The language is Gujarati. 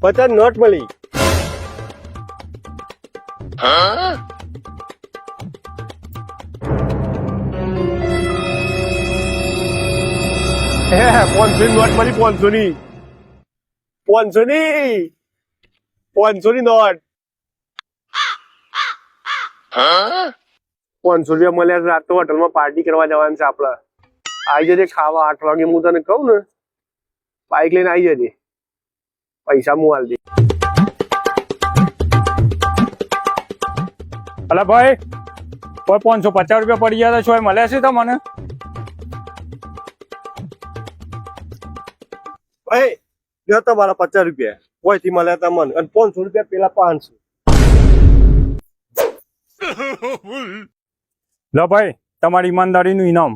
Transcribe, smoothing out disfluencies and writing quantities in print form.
50 નોટ મળી. હે 500 ની નોટ મળી. 500 ની 500 ની નોટ. 500 રૂપિયા મળ્યા. રાત તો હોટલમાં પાર્ટી કરવા જવાનું છે આપડે. આવી જજે ખાવા 8 વાગે. હું તને કહું ને બાઈક લઈને આવી જજે. પૈસા હું આલ દે. અલા ભાઈ કોઈ 550 રૂપિયા પડી ગયા છો મળ્યા છે તમને? ભાઈ લ્યો તમારા 50 રૂપિયા કોઈથી મળ્યા તમને, અને 500 રૂપિયા પેલા 500. લો ભાઈ તમારી ઈમાનદારીનું ઇનામ.